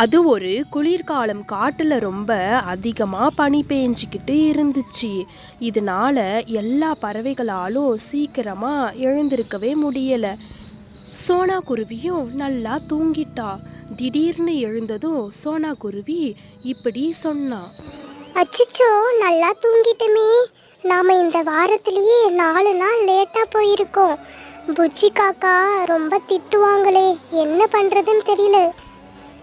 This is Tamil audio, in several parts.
அது ஒரு குளிர்காலம். காட்டுல ரொம்ப அதிகமா பனி பேஞ்சுக்கிட்டு இருந்துச்சு. இதனால எல்லா பறவைகளாலும் சீக்கிரமா எழுந்திருக்கவே முடியல. சோனா குருவியும் நல்லா தூங்கிட்டா. திடீர்னு எழுந்ததும் சோனா குருவி இப்படி சொன்னா. அச்சச்சோ, நல்லா தூங்கிட்டமே. நாம இந்த வாரத்திலேயே 4 நாள் லேட்டா போயிருக்கோம். புச்சி காக்கா ரொம்ப திட்டுவாங்களே, என்ன பண்றதுன்னு தெரியல.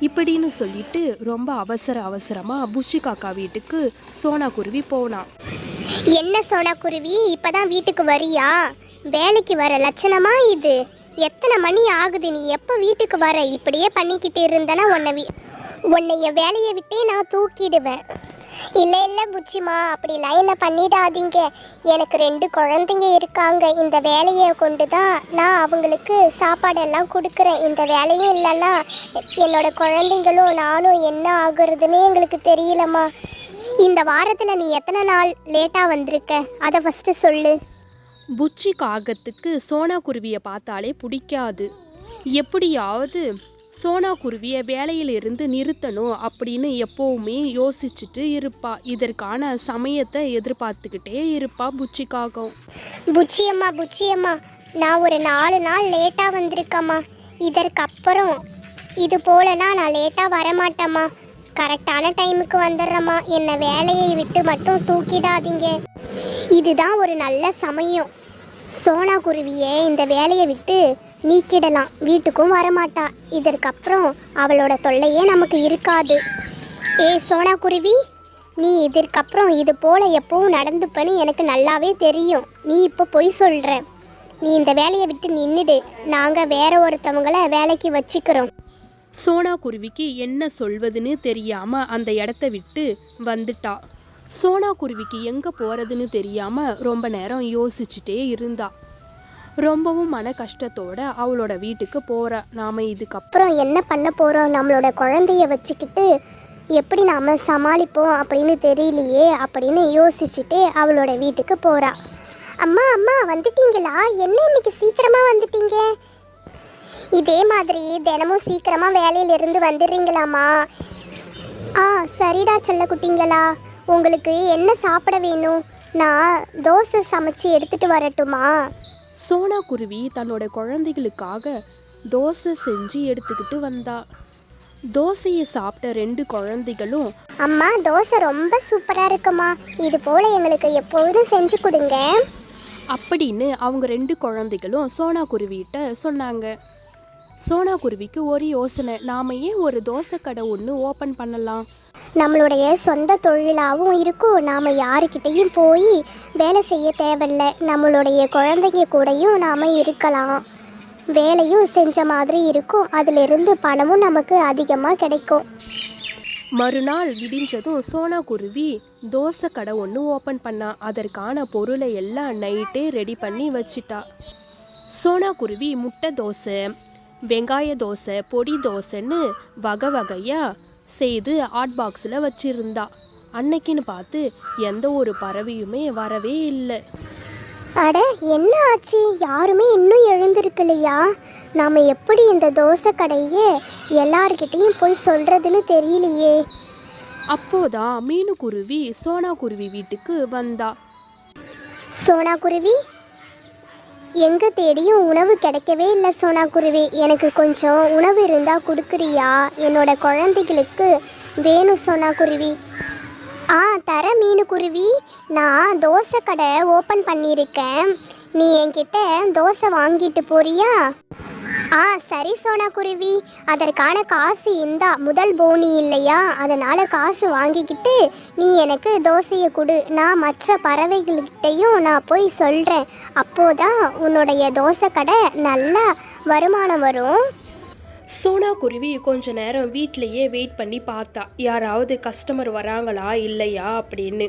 இப்படின்னு சொல்லிட்டு ரொம்ப அவசரமா புஷி காக்கா வீட்டுக்கு சோனா குருவி போனா. என்ன சோனா குருவி, இப்பதான் வீட்டுக்கு வரியா? வேலைக்கு வர லட்சணமா இது? எத்தனை மணி ஆகுது? நீ எப்போ வீட்டுக்கு வர? இப்படியே பண்ணிக்கிட்டு இருந்தனா உன்னைய வேலையை விட்டே நான் தூக்கிடுவேன். இல்லை புச்சிமா, அப்படி லைனை பண்ணிடாதீங்க. எனக்கு 2 குழந்தைங்க இருக்காங்க. இந்த வேலையை கொண்டு தான் நான் அவங்களுக்கு சாப்பாடெல்லாம் கொடுக்குறேன். இந்த வேலையும் இல்லைன்னா என்னோட குழந்தைங்களும் நானும் என்ன ஆகுறதுன்னு எங்களுக்கு தெரியலம்மா. இந்த வாரத்தில் நீ எத்தனை நாள் லேட்டாக வந்திருக்க, அதை ஃபஸ்ட்டு சொல்லு. புச்சி காகத்துக்கு சோனா குருவியை பார்த்தாலே பிடிக்காது. எப்படியாவது சோனா குருவியை வேலையிலிருந்து நிறுத்தணும் அப்படின்னு எப்போவுமே யோசிச்சுட்டு இருப்பா. இதற்கான சமயத்தை எதிர்பார்த்துக்கிட்டே இருப்பா புச்சி காகம். புச்சியம்மா, நான் ஒரு 4 நாள் லேட்டாக வந்திருக்கம்மா. இதற்கப்புறம் இது போலனா நான் லேட்டாக வரமாட்டேம்மா. கரெக்டான டைமுக்கு வந்துடுறேம்மா. என்னை வேலையை விட்டு மட்டும் தூக்கிடாதீங்க. இதுதான் ஒரு நல்ல சமயம். சோனா குருவியை இந்த வேலையை விட்டு நீக்கிடலாம். வீட்டுக்கும் வரமாட்டா. இதற்கப்புறம் அவளோட தொல்லையே நமக்கு இருக்காது. சோனா குருவி, நீ இதற்கப்புறம் இது போல் எப்பவும் நடந்துப்பன்னு எனக்கு நல்லாவே தெரியும். நீ இப்போ பொய் சொல்கிற. நீ இந்த வேலையை விட்டு நின்றுடு. நாங்கள் வேற ஒருத்தவங்களை வேலைக்கு வச்சுக்கிறோம். சோனா குருவிக்கு என்ன சொல்வதுன்னு தெரியாம அந்த இடத்த விட்டு வந்துட்டா. சோனா குருவிக்கு எங்கே போகிறதுன்னு தெரியாமல் ரொம்ப நேரம் யோசிச்சுட்டே இருந்தா. ரொம்பவும் மன கஷ்டத்தோட அவளோட வீட்டுக்கு போகிறா. நாம் இதுக்கப்புறம் என்ன பண்ண போகிறோம்? நம்மளோட குழந்தைய வச்சுக்கிட்டு எப்படி நாம் சமாளிப்போம் அப்படின்னு தெரியலையே அப்படின்னு யோசிச்சுட்டு அவளோட வீட்டுக்கு போகிறா. அம்மா வந்துட்டீங்களா? என்ன இன்னைக்கு சீக்கிரமாக வந்துட்டீங்க? இதே மாதிரி தினமும் சீக்கிரமாக வேலையிலிருந்து வந்துடுறீங்களாம்மா? சரிடா செல்ல குட்டிங்களா, உங்களுக்கு என்ன சாப்பிட வேணும்? நான் தோசை சமைச்சு எடுத்துட்டு வரட்டுமா? சோனா குருவி தன்னோட குழந்தைகளுக்காக தோசை செஞ்சு எடுத்துக்கிட்டு வந்தா. தோசையை சாப்பிட்ட 2 குழந்தைகளும், அம்மா தோசை ரொம்ப சூப்பராக இருக்குமா, இது போல் எங்களுக்கு எப்போதும் செஞ்சு கொடுங்க அப்படின்னு அவங்க 2 குழந்தைகளும் சோனா குருவிகிட்ட சொன்னாங்க. சோனா குருவிக்கு ஒரு யோசனை. நாம ஏன் ஒரு தோசை கடை ஒன்று ஓப்பன் பண்ணலாம்? நம்மளுடைய சொந்த தொழிலாகவும் இருக்கும். நாம் யாருக்கிட்டையும் போய் வேலை செய்ய தேவையில்லை. நம்மளுடைய குழந்தைங்க கூடயும் நாம் இருக்கலாம். வேலையும் செஞ்ச மாதிரி இருக்கும். அதிலிருந்து பணமும் நமக்கு அதிகமாக கிடைக்கும். மறுநாள் விடிஞ்சதும் சோனா குருவி தோசை கடை ஒன்று ஓப்பன் பண்ணா. அதற்கான பொருளை எல்லாம் நைட்டே ரெடி பண்ணி வச்சிட்டா. சோனா குருவி முட்டை தோசை, வெங்காய தோசை, பொடி தோசைன்னு வகை வகையாக செய்து ஹாட் பாக்ஸில் வச்சுருந்தா. அன்னைக்குன்னு பார்த்து எந்த ஒரு பறவையுமே வரவே இல்லை. அட, என்ன ஆச்சு? யாருமே இன்னும் எழுந்திருக்கலையா? நாம் எப்படி இந்த தோசை கடையே எல்லார்கிட்டையும் போய் சொல்கிறதுன்னு தெரியலையே. அப்போதான் மீனுக்குருவி சோனா குருவி வீட்டுக்கு வந்தா. சோனா குருவி, எங்கே தேடியும் உணவு கிடைக்கவே இல்லை. சோனா குருவி, எனக்கு கொஞ்சம் உணவு இருந்தால் கொடுக்குறியா? என்னோட குழந்தைகளுக்கு வேணும் சோனா குருவி. தர மீனுக்குருவி. நான் தோசை கடை ஓப்பன் பண்ணியிருக்கேன். நீ என்கிட்ட தோசை வாங்கிட்டு போறியா? சரி சோனா குருவி, அதற்கான காசு இந்தா. முதல் போனி இல்லையா, அதனால் காசு வாங்கிக்கிட்டு நீ எனக்கு தோசையை கொடு. நான் மற்ற பறவைகள்கிட்டையும் நான் போய் சொல்கிறேன். அப்போதான் உன்னுடைய தோசை கடை நல்லா வருமானம் வரும். சோனா குருவி கொஞ்ச நேரம் வீட்டிலையே வெயிட் பண்ணி பார்த்தா, யாராவது கஸ்டமர் வராங்களா இல்லையா அப்படின்னு.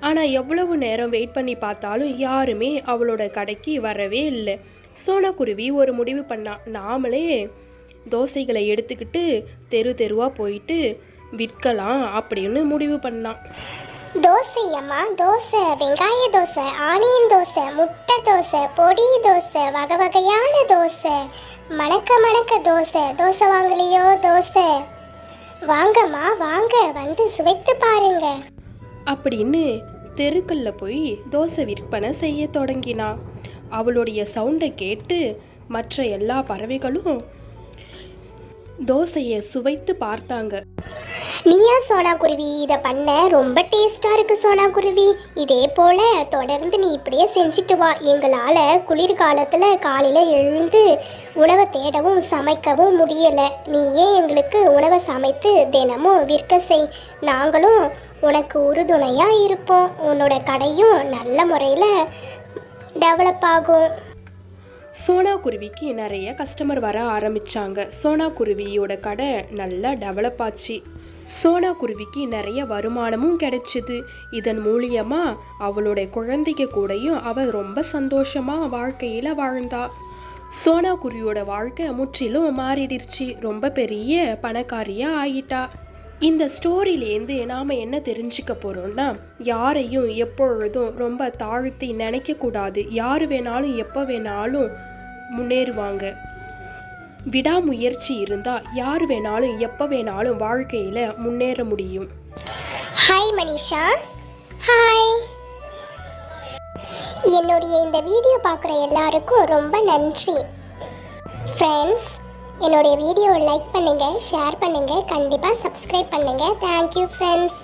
ஆனால் எவ்வளவு நேரம் வெயிட் பண்ணி பார்த்தாலும் யாருமே அவளோட கடைக்கு வரவே இல்லை. சோனா குருவி ஒரு முடிவு பண்ணா. நாமளே தோசைகளை எடுத்துக்கிட்டு தெருவாக போயிட்டு விற்கலாம் அப்படின்னு முடிவு பண்ணான். தோசை அம்மா, தோசை, வெங்காய தோசை, ஆனியன் தோசை, முட்டை தோசை, பொடி தோசை, வகை வகையான தோசை, மணக்க தோசை. தோசை வாங்கலையோ? தோசை வாங்கம்மா வாங்க, வந்து சுவைத்து பாருங்க. அப்படின்னு தெருக்கல்ல போய் தோசை விற்பனை செய்ய தொடங்கினா. அவளுடைய சவுண்டை கேட்டு மற்ற எல்லா பறவைகளும் தோசையை சுவைத்து பார்த்தாங்க. நீயா சோனா குருவி இதை பண்ண? ரொம்ப டேஸ்டா இருக்கு சோனா குருவி. இதே போல தொடர்ந்து நீ இப்படியே செஞ்சுட்டு வா. எங்களால் குளிர்காலத்தில் காலையில் எழுந்து உணவை தேடவும் சமைக்கவும் முடியலை. நீயே எங்களுக்கு உணவை சமைத்து தினமும் விற்க செய். நாங்களும் உனக்கு உறுதுணையாக இருப்போம். உன்னோட கடையும் நல்ல முறையில் டெவலப் ஆகும். சோனா குருவிக்கு நிறைய கஸ்டமர் வர ஆரம்பிச்சாங்க. சோனா குருவியோட கடை நல்லா டெவலப் ஆச்சு. சோனா குருவிக்கு நிறைய வருமானமும் கிடைச்சிது. இதன் மூலியமா அவளுடைய குழந்தைக்கு கூடயும் அவள் ரொம்ப சந்தோஷமா வாழ்க்கையில வாழ்ந்தா. சோனா குருவியோட வாழ்க்கை முற்றிலும் மாறிடுச்சு. ரொம்ப பெரிய பணக்காரியா ஆயிட்டா. இந்த ஸ்டோரியிலேருந்து நாம் என்ன தெரிஞ்சுக்க போகிறோம்னா, யாரையும் எப்பொழுதும் ரொம்ப தாழ்த்தி நினைக்கக்கூடாது. யார் வேணாலும் எப்போ வேணாலும் முன்னேறுவாங்க. விடாமுயற்சி இருந்தால் யார் வேணாலும் எப்போ வேணாலும் வாழ்க்கையில் முன்னேற முடியும். ஹாய் மனிஷா. ஹாய். என்னுடைய இந்த வீடியோ பார்க்குற எல்லாருக்கும் ரொம்ப நன்றி. ஃப்ரெண்ட்ஸ், என்னுடைய வீடியோவை லைக் பண்ணுங்கள், ஷேர் பண்ணுங்கள், கண்டிப்பாக சப்ஸ்கிரைப் பண்ணுங்கள். Thank you friends.